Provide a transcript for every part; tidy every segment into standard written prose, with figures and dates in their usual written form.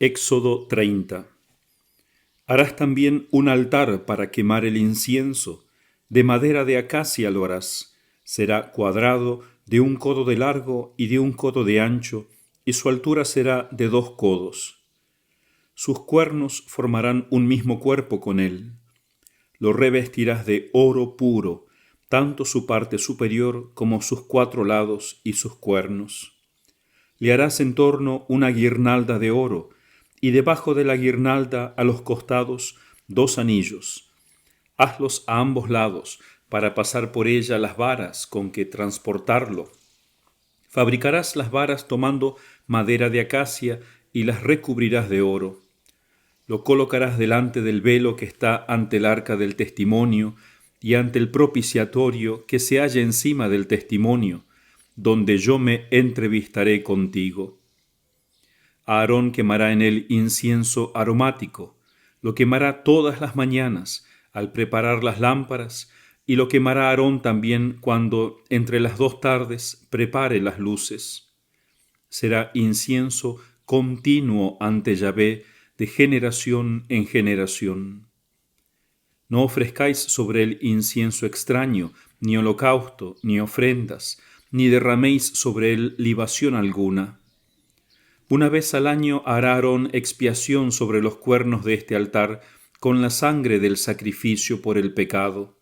Éxodo 30. Harás también un altar para quemar el incienso. De madera de acacia lo harás. Será cuadrado, de 1 codo de largo y de 1 codo de ancho, y su altura será de 2 codos. Sus cuernos formarán un mismo cuerpo con él. Lo revestirás de oro puro, tanto su parte superior como sus 4 lados y sus cuernos. Le harás en torno una guirnalda de oro, y debajo de la guirnalda a los costados 2 anillos. Hazlos a ambos lados, para pasar por ella las varas con que transportarlo. Fabricarás las varas tomando madera de acacia y las recubrirás de oro. Lo colocarás delante del velo que está ante el arca del testimonio y ante el propiciatorio que se halla encima del testimonio, donde yo me entrevistaré contigo. Aarón quemará en él incienso aromático, lo quemará todas las mañanas al preparar las lámparas, y lo quemará Aarón también cuando entre las 2 tardes prepare las luces. Será incienso continuo ante Yahvé de generación en generación. No ofrezcáis sobre él incienso extraño, ni holocausto, ni ofrendas, ni derraméis sobre él libación alguna. 1 vez al año hará Aarón expiación sobre los cuernos de este altar con la sangre del sacrificio por el pecado.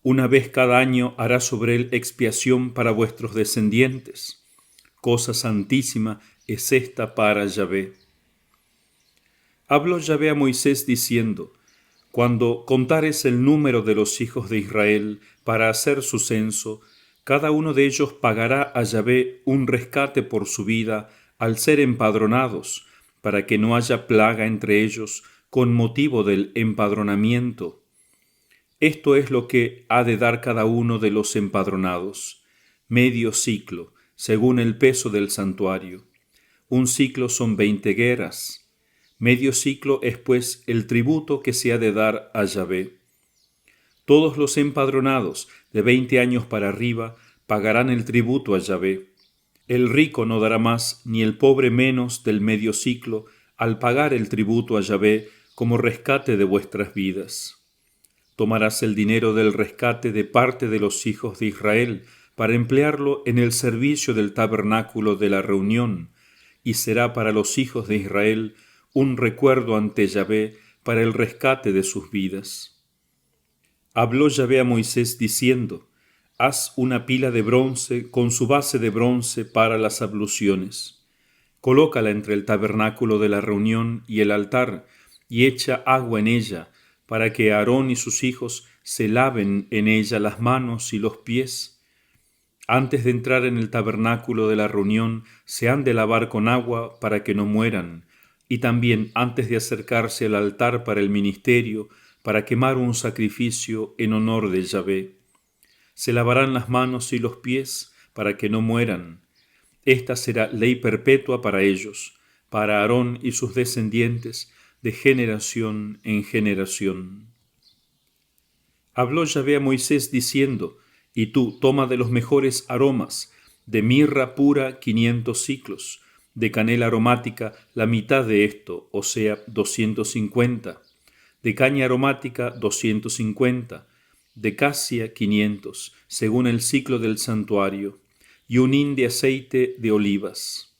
1 vez cada año hará sobre él expiación para vuestros descendientes. Cosa santísima es esta para Yahvé. Habló Yahvé a Moisés diciendo: Cuando contares el número de los hijos de Israel para hacer su censo, cada uno de ellos pagará a Yahvé un rescate por su vida al ser empadronados, para que no haya plaga entre ellos con motivo del empadronamiento. Esto es lo que ha de dar cada uno de los empadronados: medio siclo, según el peso del santuario. 1 siclo son 20 gueras. Medio siclo es pues el tributo que se ha de dar a Yahvé. Todos los empadronados de 20 años para arriba pagarán el tributo a Yahvé. El rico no dará más, ni el pobre menos del medio siclo, al pagar el tributo a Yahvé como rescate de vuestras vidas. Tomarás el dinero del rescate de parte de los hijos de Israel para emplearlo en el servicio del tabernáculo de la reunión, y será para los hijos de Israel un recuerdo ante Yahvé para el rescate de sus vidas. Habló Yahvé a Moisés diciendo: Haz una pila de bronce con su base de bronce para las abluciones. Colócala entre el tabernáculo de la reunión y el altar, y echa agua en ella, para que Aarón y sus hijos se laven en ella las manos y los pies. Antes de entrar en el tabernáculo de la reunión se han de lavar con agua para que no mueran, y también antes de acercarse al altar para el ministerio, para quemar un sacrificio en honor de Yahvé. Se lavarán las manos y los pies para que no mueran. Esta será ley perpetua para ellos, para Aarón y sus descendientes, de generación en generación. Habló Yahvé a Moisés diciendo: Y tú toma de los mejores aromas, de mirra pura 500 siclos, de canela aromática la mitad de esto, o sea 250, de caña aromática 250, de casia 500, según el ciclo del santuario, y un hin de aceite de olivas.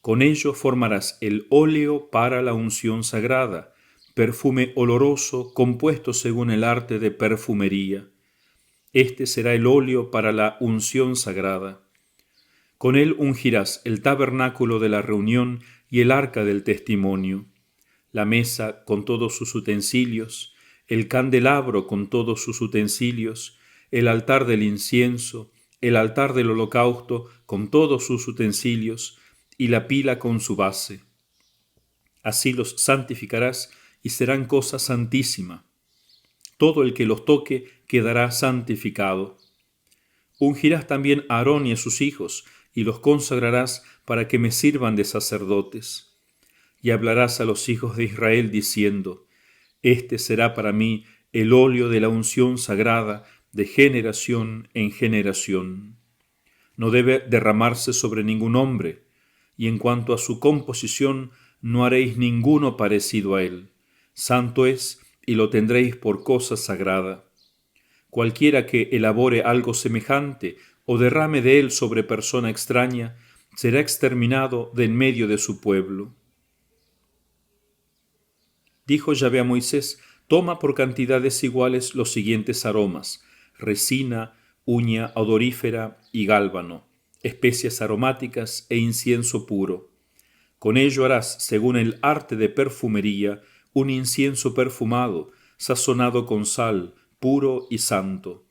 Con ello formarás el óleo para la unción sagrada, perfume oloroso compuesto según el arte de perfumería. Este será el óleo para la unción sagrada. Con él ungirás el tabernáculo de la reunión y el arca del testimonio, la mesa con todos sus utensilios, el candelabro con todos sus utensilios, el altar del incienso, el altar del holocausto con todos sus utensilios, y la pila con su base. Así los santificarás y serán cosa santísima. Todo el que los toque quedará santificado. Ungirás también a Aarón y a sus hijos, y los consagrarás para que me sirvan de sacerdotes. Y hablarás a los hijos de Israel diciendo: Este será para mí el óleo de la unción sagrada de generación en generación. No debe derramarse sobre ningún hombre, y en cuanto a su composición, no haréis ninguno parecido a él. Santo es, y lo tendréis por cosa sagrada. Cualquiera que elabore algo semejante o derrame de él sobre persona extraña, será exterminado de en medio de su pueblo. Dijo Yahvé a Moisés: toma por cantidades iguales los siguientes aromas: resina, uña odorífera y gálbano, especias aromáticas e incienso puro. Con ello harás, según el arte de perfumería, un incienso perfumado, sazonado con sal, puro y santo,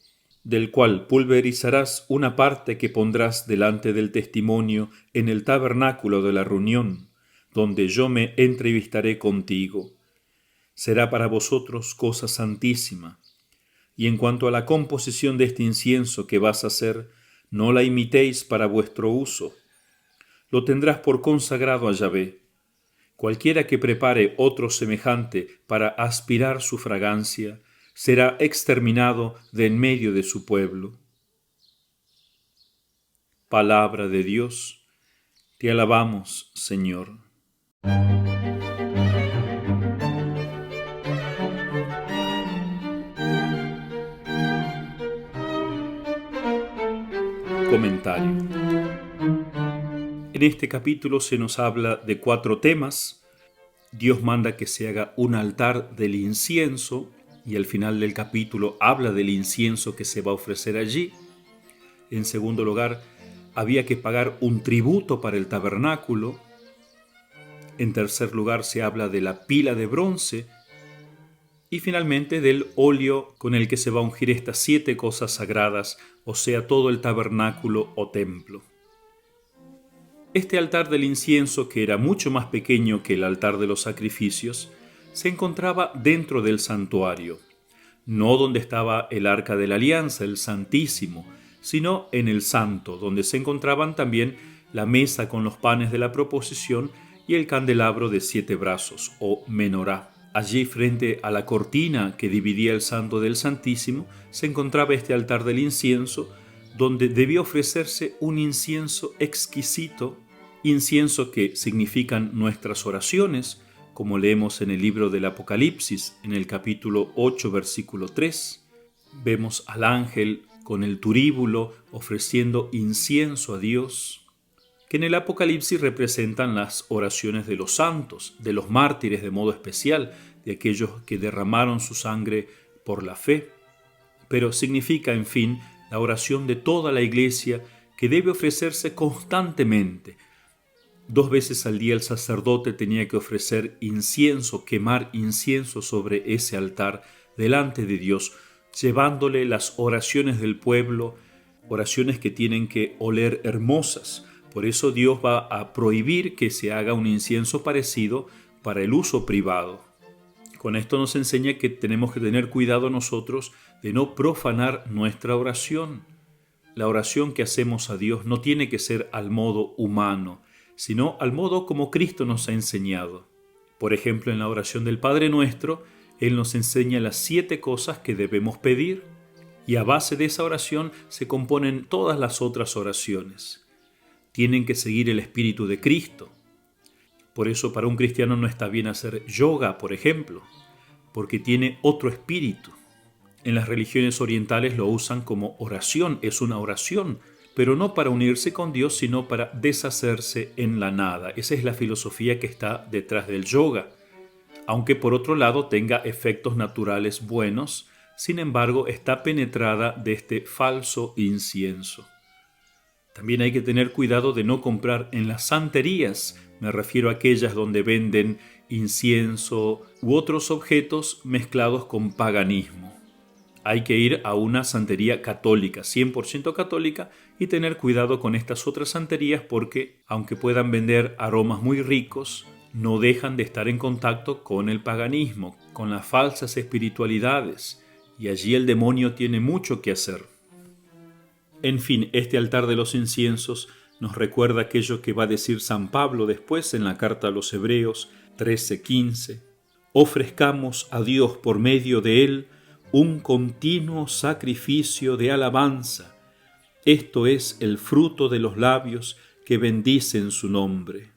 del cual pulverizarás una parte que pondrás delante del testimonio en el tabernáculo de la reunión, donde yo me entrevistaré contigo. Será para vosotros cosa santísima. Y en cuanto a la composición de este incienso que vas a hacer, no la imitéis para vuestro uso. Lo tendrás por consagrado a Yahvé. Cualquiera que prepare otro semejante para aspirar su fragancia, será exterminado de en medio de su pueblo. Palabra de Dios. Te alabamos, Señor. Comentario. En este capítulo se nos habla de 4 temas. Dios manda que se haga un altar del incienso y al final del capítulo habla del incienso que se va a ofrecer allí. En segundo lugar, había que pagar un tributo para el tabernáculo. En tercer lugar, se habla de la pila de bronce y finalmente del óleo con el que se va a ungir estas 7 cosas sagradas, o sea, todo el tabernáculo o templo. Este altar del incienso, que era mucho más pequeño que el altar de los sacrificios, se encontraba dentro del santuario, no donde estaba el arca de la alianza, el Santísimo, sino en el santo, donde se encontraban también la mesa con los panes de la proposición y el candelabro de 7 brazos, o menorá. Allí, frente a la cortina que dividía el santo del Santísimo, se encontraba este altar del incienso, donde debía ofrecerse un incienso exquisito, incienso que significan nuestras oraciones, como leemos en el libro del Apocalipsis, en el capítulo 8, versículo 3. Vemos al ángel con el turíbulo ofreciendo incienso a Dios, que en el Apocalipsis representan las oraciones de los santos, de los mártires de modo especial, de aquellos que derramaron su sangre por la fe. Pero significa, en fin, la oración de toda la Iglesia, que debe ofrecerse constantemente. 2 veces al día el sacerdote tenía que ofrecer incienso, quemar incienso sobre ese altar delante de Dios, llevándole las oraciones del pueblo, oraciones que tienen que oler hermosas. Por eso Dios va a prohibir que se haga un incienso parecido para el uso privado. Con esto nos enseña que tenemos que tener cuidado nosotros de no profanar nuestra oración. La oración que hacemos a Dios no tiene que ser al modo humano, sino al modo como Cristo nos ha enseñado. Por ejemplo, en la oración del Padre Nuestro, Él nos enseña las 7 cosas que debemos pedir, y a base de esa oración se componen todas las otras oraciones. Tienen que seguir el espíritu de Cristo. Por eso para un cristiano no está bien hacer yoga, por ejemplo, porque tiene otro espíritu. En las religiones orientales lo usan como oración, es una oración, pero no para unirse con Dios, sino para deshacerse en la nada. Esa es la filosofía que está detrás del yoga, aunque por otro lado tenga efectos naturales buenos, sin embargo está penetrada de este falso incienso. También hay que tener cuidado de no comprar en las santerías, me refiero a aquellas donde venden incienso u otros objetos mezclados con paganismo. Hay que ir a una santería católica, 100% católica, y tener cuidado con estas otras santerías porque, aunque puedan vender aromas muy ricos, no dejan de estar en contacto con el paganismo, con las falsas espiritualidades, y allí el demonio tiene mucho que hacer. En fin, este altar de los inciensos nos recuerda aquello que va a decir San Pablo después en la carta a los Hebreos 13:15. Ofrezcamos a Dios por medio de él un continuo sacrificio de alabanza. Esto es el fruto de los labios que bendicen su nombre.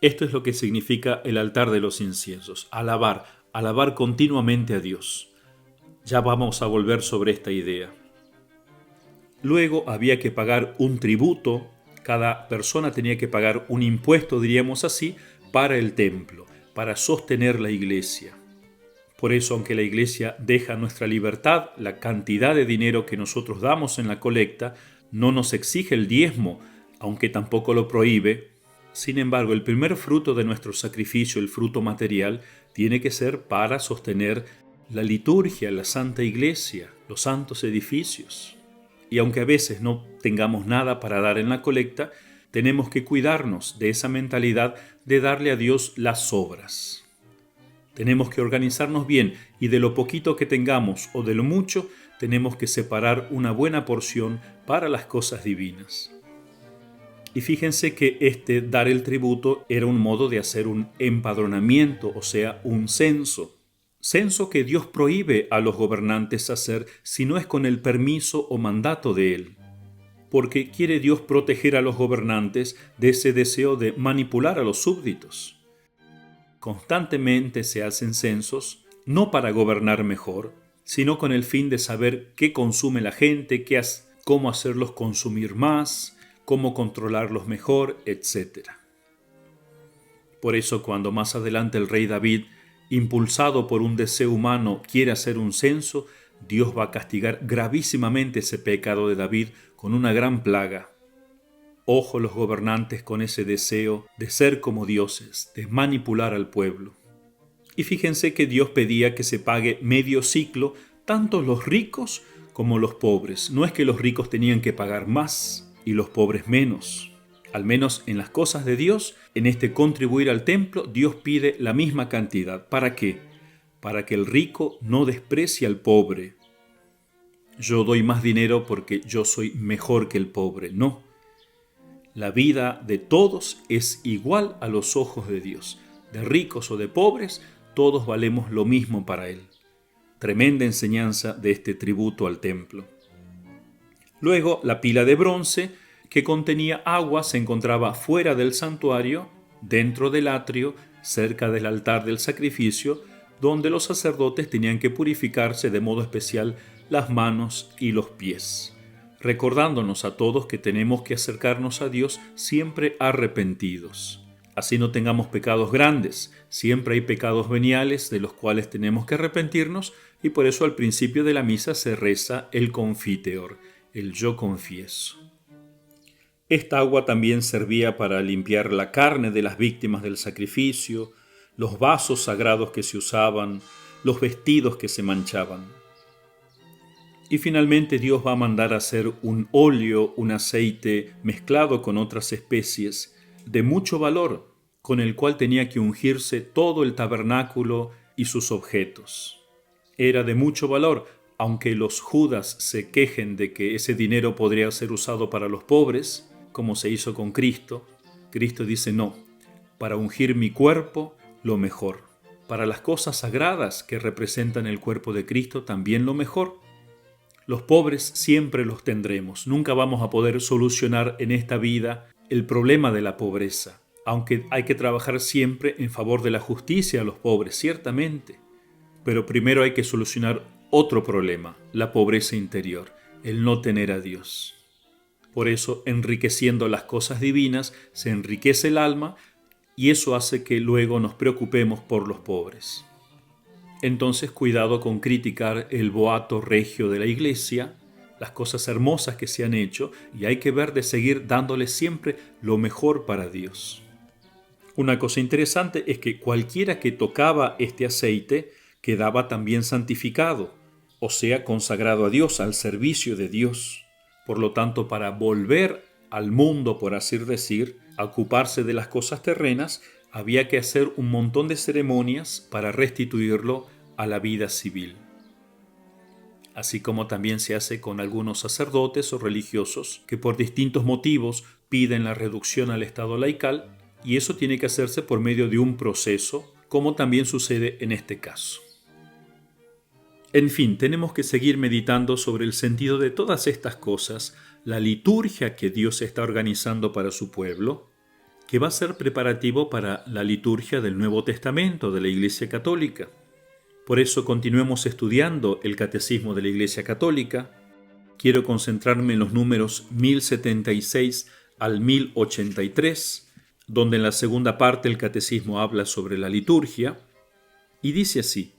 Esto es lo que significa el altar de los inciensos, alabar continuamente a Dios. Ya vamos a volver sobre esta idea. Luego había que pagar un tributo, cada persona tenía que pagar un impuesto, diríamos así, para el templo, para sostener la iglesia. Por eso, aunque la iglesia deja nuestra libertad, la cantidad de dinero que nosotros damos en la colecta, no nos exige el diezmo, aunque tampoco lo prohíbe. Sin embargo, el primer fruto de nuestro sacrificio, el fruto material, tiene que ser para sostener la liturgia, la Santa Iglesia, los santos edificios. Y aunque a veces no tengamos nada para dar en la colecta, tenemos que cuidarnos de esa mentalidad de darle a Dios las sobras. Tenemos que organizarnos bien y de lo poquito que tengamos o de lo mucho, tenemos que separar una buena porción para las cosas divinas. Y fíjense que dar el tributo era un modo de hacer un empadronamiento, o sea, un censo. Censo que Dios prohíbe a los gobernantes hacer si no es con el permiso o mandato de Él. Porque quiere Dios proteger a los gobernantes de ese deseo de manipular a los súbditos. Constantemente se hacen censos, no para gobernar mejor, sino con el fin de saber qué consume la gente, cómo hacerlos consumir más, cómo controlarlos mejor, etc. Por eso cuando más adelante el rey David, impulsado por un deseo humano, quiere hacer un censo, Dios va a castigar gravísimamente ese pecado de David con una gran plaga. Ojo los gobernantes con ese deseo de ser como dioses, de manipular al pueblo. Y fíjense que Dios pedía que se pague medio ciclo tanto los ricos como los pobres. No es que los ricos tenían que pagar más y los pobres menos. Al menos en las cosas de Dios, en este contribuir al templo, Dios pide la misma cantidad. ¿Para qué? Para que el rico no desprecie al pobre. Yo doy más dinero porque yo soy mejor que el pobre. No. La vida de todos es igual a los ojos de Dios. De ricos o de pobres, todos valemos lo mismo para Él. Tremenda enseñanza de este tributo al templo. Luego, la pila de bronce que contenía agua se encontraba fuera del santuario, dentro del atrio, cerca del altar del sacrificio, donde los sacerdotes tenían que purificarse de modo especial las manos y los pies, recordándonos a todos que tenemos que acercarnos a Dios siempre arrepentidos. Así no tengamos pecados grandes, siempre hay pecados veniales de los cuales tenemos que arrepentirnos y por eso al principio de la misa se reza el confiteor, el yo confieso. Esta agua también servía para limpiar la carne de las víctimas del sacrificio, los vasos sagrados que se usaban, los vestidos que se manchaban. Y finalmente Dios va a mandar a hacer un óleo, un aceite mezclado con otras especies de mucho valor, con el cual tenía que ungirse todo el tabernáculo y sus objetos. Era de mucho valor, aunque los judas se quejen de que ese dinero podría ser usado para los pobres, como se hizo con Cristo. Cristo dice no, para ungir mi cuerpo, lo mejor. Para las cosas sagradas que representan el cuerpo de Cristo, también lo mejor. Los pobres siempre los tendremos. Nunca vamos a poder solucionar en esta vida el problema de la pobreza, aunque hay que trabajar siempre en favor de la justicia a los pobres, ciertamente. Pero primero hay que solucionar otro problema, la pobreza interior, el no tener a Dios. Por eso, enriqueciendo las cosas divinas, se enriquece el alma y eso hace que luego nos preocupemos por los pobres. Entonces, cuidado con criticar el boato regio de la Iglesia, las cosas hermosas que se han hecho, y hay que ver de seguir dándole siempre lo mejor para Dios. Una cosa interesante es que cualquiera que tocaba este aceite quedaba también santificado, o sea, consagrado a Dios, al servicio de Dios. Por lo tanto, para volver al mundo, por así decir, a ocuparse de las cosas terrenas, había que hacer un montón de ceremonias para restituirlo a la vida civil. Así como también se hace con algunos sacerdotes o religiosos que por distintos motivos piden la reducción al estado laical, y eso tiene que hacerse por medio de un proceso, como también sucede en este caso. En fin, tenemos que seguir meditando sobre el sentido de todas estas cosas, la liturgia que Dios está organizando para su pueblo, que va a ser preparativo para la liturgia del Nuevo Testamento de la Iglesia Católica. Por eso continuemos estudiando el Catecismo de la Iglesia Católica. Quiero concentrarme en los números 1076 al 1083, donde en la segunda parte el Catecismo habla sobre la liturgia, y dice así: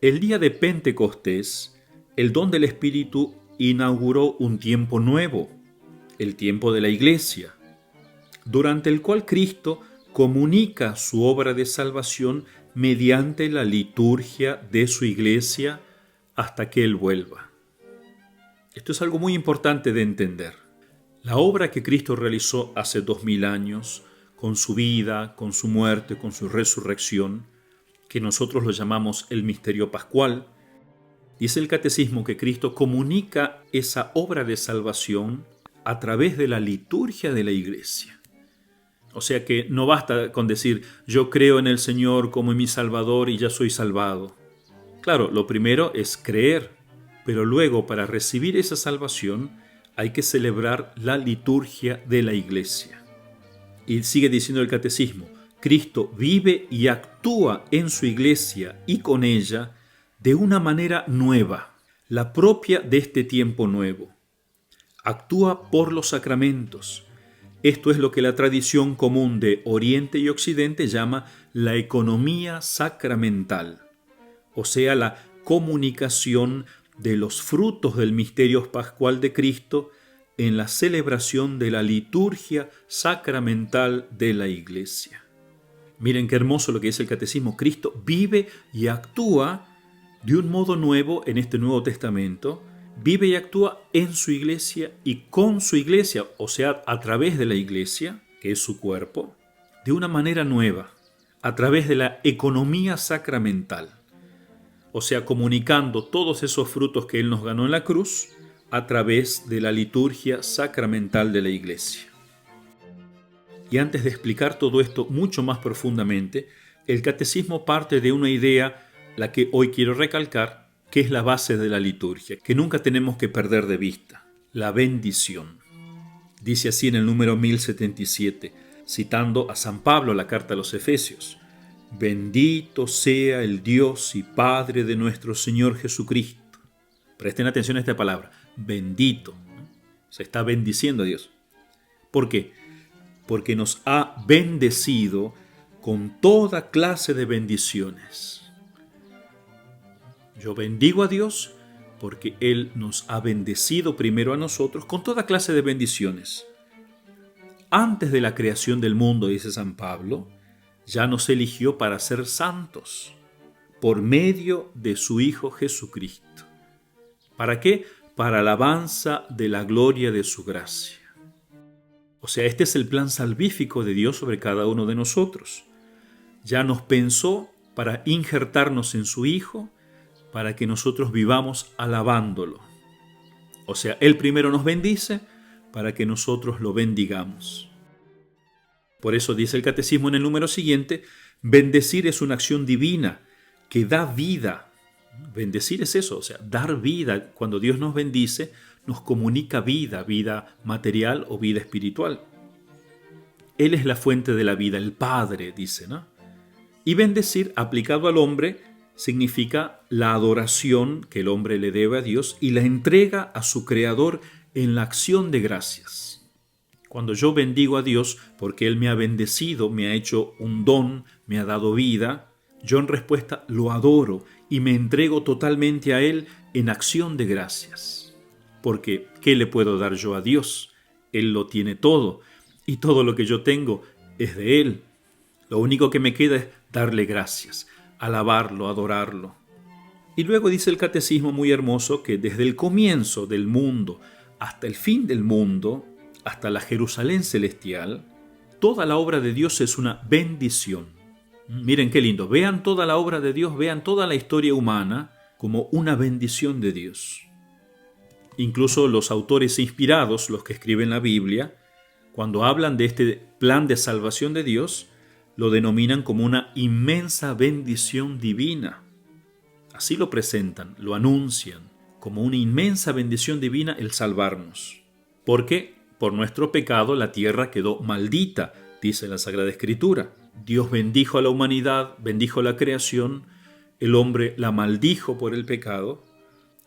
el día de Pentecostés, el don del Espíritu inauguró un tiempo nuevo, el tiempo de la Iglesia, durante el cual Cristo comunica su obra de salvación mediante la liturgia de su Iglesia hasta que Él vuelva. Esto es algo muy importante de entender. La obra que Cristo realizó hace 2000 años, con su vida, con su muerte, con su resurrección, que nosotros lo llamamos el misterio pascual, dice el Catecismo que Cristo comunica esa obra de salvación a través de la liturgia de la Iglesia. O sea que no basta con decir, yo creo en el Señor como en mi Salvador y ya soy salvado. Claro, lo primero es creer, pero luego para recibir esa salvación hay que celebrar la liturgia de la Iglesia. Y sigue diciendo el Catecismo, Cristo vive y actúa en su Iglesia y con ella de una manera nueva, la propia de este tiempo nuevo. Actúa por los sacramentos. Esto es lo que la tradición común de Oriente y Occidente llama la economía sacramental, o sea, la comunicación de los frutos del misterio pascual de Cristo en la celebración de la liturgia sacramental de la Iglesia. Miren qué hermoso lo que dice el Catecismo. Cristo vive y actúa de un modo nuevo en este Nuevo Testamento. Vive y actúa en su Iglesia y con su Iglesia, o sea, a través de la Iglesia, que es su cuerpo, de una manera nueva, a través de la economía sacramental. O sea, comunicando todos esos frutos que Él nos ganó en la cruz a través de la liturgia sacramental de la Iglesia. Y antes de explicar todo esto mucho más profundamente, el Catecismo parte de una idea, la que hoy quiero recalcar, que es la base de la liturgia, que nunca tenemos que perder de vista, la bendición. Dice así en el número 1077, citando a San Pablo, la carta a los Efesios: bendito sea el Dios y Padre de nuestro Señor Jesucristo. Presten atención a esta palabra, bendito. Se está bendiciendo a Dios. ¿Por qué? Porque nos ha bendecido con toda clase de bendiciones. Yo bendigo a Dios porque Él nos ha bendecido primero a nosotros con toda clase de bendiciones. Antes de la creación del mundo, dice San Pablo, ya nos eligió para ser santos por medio de su Hijo Jesucristo. ¿Para qué? Para alabanza de la gloria de su gracia. O sea, este es el plan salvífico de Dios sobre cada uno de nosotros. Ya nos pensó para injertarnos en su Hijo, para que nosotros vivamos alabándolo. O sea, Él primero nos bendice para que nosotros lo bendigamos. Por eso dice el Catecismo en el número siguiente, bendecir es una acción divina que da vida. Bendecir es eso, o sea, dar vida. Cuando Dios nos bendice, nos comunica vida, vida material o vida espiritual. Él es la fuente de la vida, el Padre, dice, ¿no? Y bendecir, aplicado al hombre, significa la adoración que el hombre le debe a Dios y la entrega a su Creador en la acción de gracias. Cuando yo bendigo a Dios porque Él me ha bendecido, me ha hecho un don, me ha dado vida, yo en respuesta lo adoro y me entrego totalmente a Él en acción de gracias. Porque, ¿qué le puedo dar yo a Dios? Él lo tiene todo y todo lo que yo tengo es de Él. Lo único que me queda es darle gracias, alabarlo, adorarlo. Y luego dice el Catecismo muy hermoso que desde el comienzo del mundo hasta el fin del mundo, hasta la Jerusalén celestial, toda la obra de Dios es una bendición. Miren qué lindo, vean toda la obra de Dios, vean toda la historia humana como una bendición de Dios. Incluso los autores inspirados, los que escriben la Biblia, cuando hablan de este plan de salvación de Dios, lo denominan como una inmensa bendición divina. Así lo presentan, lo anuncian, como una inmensa bendición divina el salvarnos. Porque por nuestro pecado la tierra quedó maldita, dice la Sagrada Escritura. Dios bendijo a la humanidad, bendijo la creación, el hombre la maldijo por el pecado,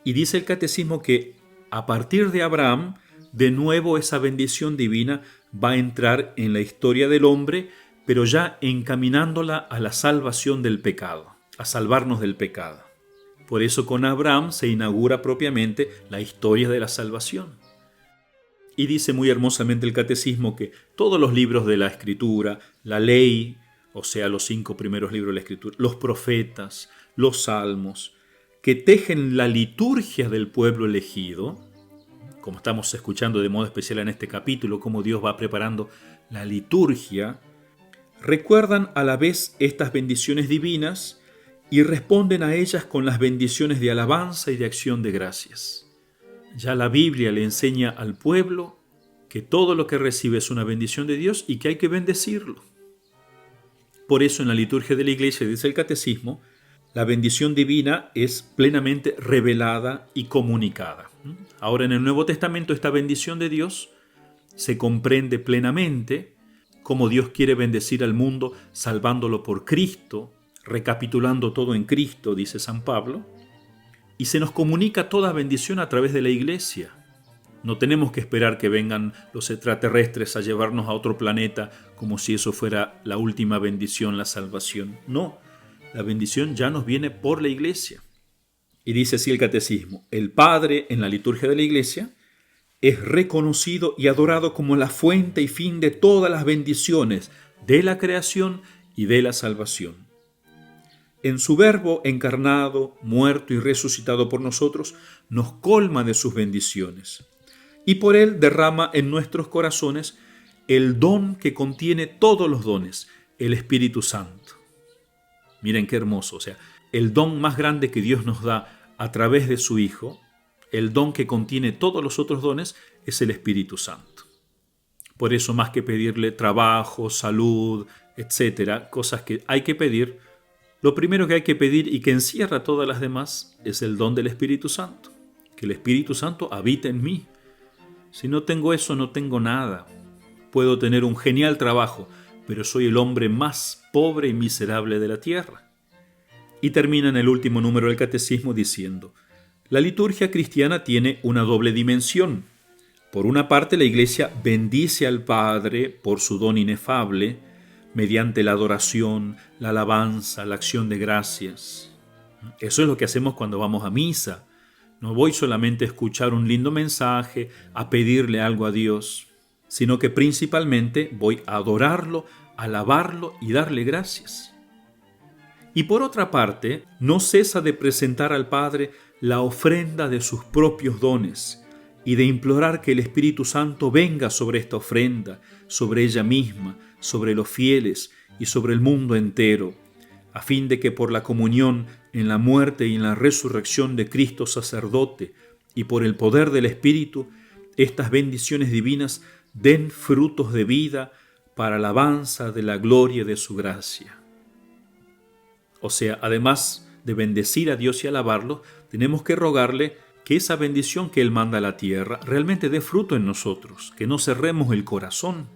y dice el Catecismo que a partir de Abraham, de nuevo esa bendición divina va a entrar en la historia del hombre, pero ya encaminándola a la salvación del pecado, a salvarnos del pecado. Por eso con Abraham se inaugura propiamente la historia de la salvación. Y dice muy hermosamente el Catecismo que todos los libros de la Escritura, la ley, o sea, los 5 primeros libros de la Escritura, los profetas, los salmos, que tejen la liturgia del pueblo elegido, como estamos escuchando de modo especial en este capítulo, cómo Dios va preparando la liturgia, recuerdan a la vez estas bendiciones divinas y responden a ellas con las bendiciones de alabanza y de acción de gracias. Ya la Biblia le enseña al pueblo que todo lo que recibe es una bendición de Dios y que hay que bendecirlo. Por eso en la liturgia de la Iglesia, dice el Catecismo, la bendición divina es plenamente revelada y comunicada. Ahora en el Nuevo Testamento esta bendición de Dios se comprende plenamente cómo Dios quiere bendecir al mundo salvándolo por Cristo, recapitulando todo en Cristo, dice San Pablo, y se nos comunica toda bendición a través de la Iglesia. No tenemos que esperar que vengan los extraterrestres a llevarnos a otro planeta como si eso fuera la última bendición, la salvación. No, la bendición ya nos viene por la Iglesia. Y dice así el Catecismo: el Padre en la liturgia de la Iglesia es reconocido y adorado como la fuente y fin de todas las bendiciones de la creación y de la salvación. En su Verbo encarnado, muerto y resucitado por nosotros, nos colma de sus bendiciones. Y por él derrama en nuestros corazones el don que contiene todos los dones, el Espíritu Santo. Miren qué hermoso, o sea, el don más grande que Dios nos da a través de su Hijo, el don que contiene todos los otros dones, es el Espíritu Santo. Por eso, más que pedirle trabajo, salud, etcétera, cosas que hay que pedir, lo primero que hay que pedir y que encierra todas las demás es el don del Espíritu Santo. Que el Espíritu Santo habita en mí. Si no tengo eso, no tengo nada. Puedo tener un genial trabajo, pero soy el hombre más pobre y miserable de la tierra. Y termina en el último número del Catecismo diciendo: la liturgia cristiana tiene una doble dimensión. Por una parte, la Iglesia bendice al Padre por su don inefable, mediante la adoración, la alabanza, la acción de gracias. Eso es lo que hacemos cuando vamos a misa. No voy solamente a escuchar un lindo mensaje, a pedirle algo a Dios, sino que principalmente voy a adorarlo, alabarlo y darle gracias. Y por otra parte, no cesa de presentar al Padre la ofrenda de sus propios dones y de implorar que el Espíritu Santo venga sobre esta ofrenda, sobre ella misma, sobre los fieles y sobre el mundo entero, a fin de que por la comunión en la muerte y en la resurrección de Cristo sacerdote y por el poder del Espíritu, estas bendiciones divinas den frutos de vida para alabanza de la gloria de su gracia. O sea, además de bendecir a Dios y alabarlo, tenemos que rogarle que esa bendición que Él manda a la tierra realmente dé fruto en nosotros, que no cerremos el corazón,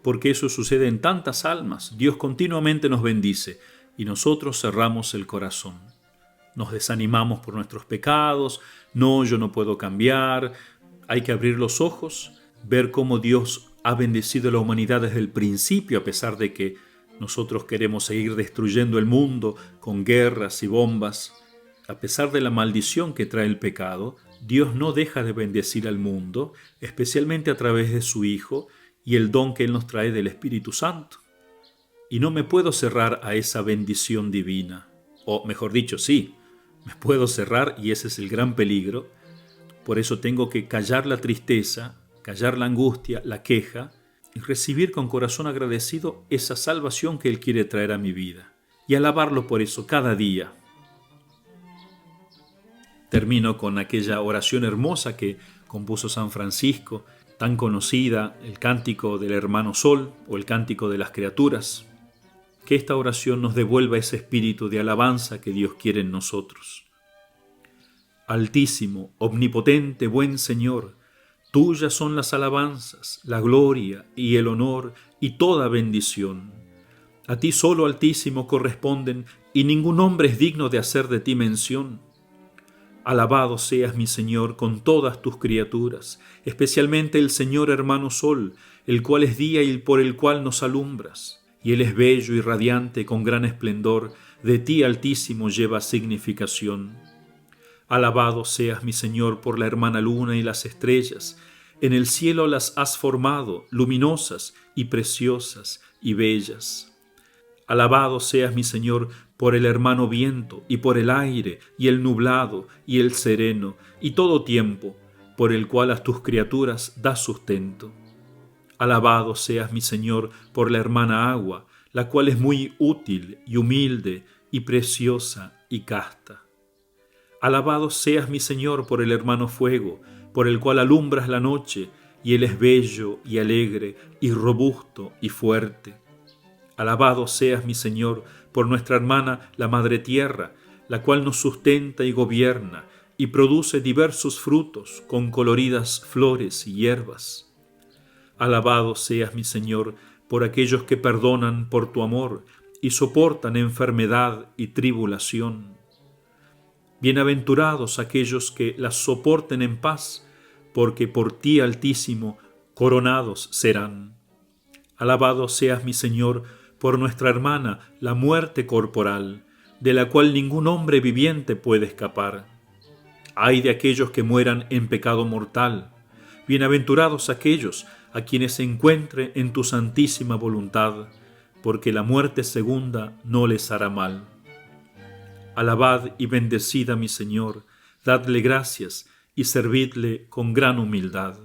porque eso sucede en tantas almas. Dios continuamente nos bendice y nosotros cerramos el corazón. Nos desanimamos por nuestros pecados, no, yo no puedo cambiar. Hay que abrir los ojos, ver cómo Dios ha bendecido a la humanidad desde el principio, a pesar de que nosotros queremos seguir destruyendo el mundo con guerras y bombas. A pesar de la maldición que trae el pecado, Dios no deja de bendecir al mundo, especialmente a través de su Hijo y el don que Él nos trae del Espíritu Santo. Y no me puedo cerrar a esa bendición divina. O mejor dicho, sí, me puedo cerrar y ese es el gran peligro. Por eso tengo que callar la tristeza, callar la angustia, la queja y recibir con corazón agradecido esa salvación que Él quiere traer a mi vida. Y alabarlo por eso cada día. Termino con aquella oración hermosa que compuso San Francisco, tan conocida, el cántico del hermano Sol o el cántico de las criaturas. Que esta oración nos devuelva ese espíritu de alabanza que Dios quiere en nosotros. Altísimo, omnipotente, buen Señor, Tuyas son las alabanzas, la gloria y el honor y toda bendición. A ti solo, Altísimo, corresponden, y ningún hombre es digno de hacer de ti mención. Alabado seas, mi Señor, con todas tus criaturas, especialmente el Señor hermano Sol, el cual es día y por el cual nos alumbras. Y Él es bello y radiante con gran esplendor, de ti, Altísimo, lleva significación. Alabado seas, mi Señor, por la hermana luna y las estrellas. En el cielo las has formado, luminosas y preciosas y bellas. Alabado seas, mi Señor, por el hermano viento, y por el aire, y el nublado, y el sereno, y todo tiempo, por el cual a tus criaturas das sustento. Alabado seas, mi Señor, por la hermana agua, la cual es muy útil y humilde, y preciosa y casta. Alabado seas, mi Señor, por el hermano fuego, por el cual alumbras la noche, y él es bello y alegre, y robusto y fuerte. Alabado seas, mi Señor, por nuestra hermana la Madre Tierra, la cual nos sustenta y gobierna, y produce diversos frutos con coloridas flores y hierbas. Alabado seas, mi Señor, por aquellos que perdonan por tu amor y soportan enfermedad y tribulación. Bienaventurados aquellos que las soporten en paz, porque por ti, Altísimo, coronados serán. Alabado seas, mi Señor, por nuestra hermana, la muerte corporal, de la cual ningún hombre viviente puede escapar. Ay de aquellos que mueran en pecado mortal. Bienaventurados aquellos a quienes se encuentre en tu santísima voluntad, porque la muerte segunda no les hará mal. Alabad y bendecid a mi Señor, dadle gracias y servidle con gran humildad.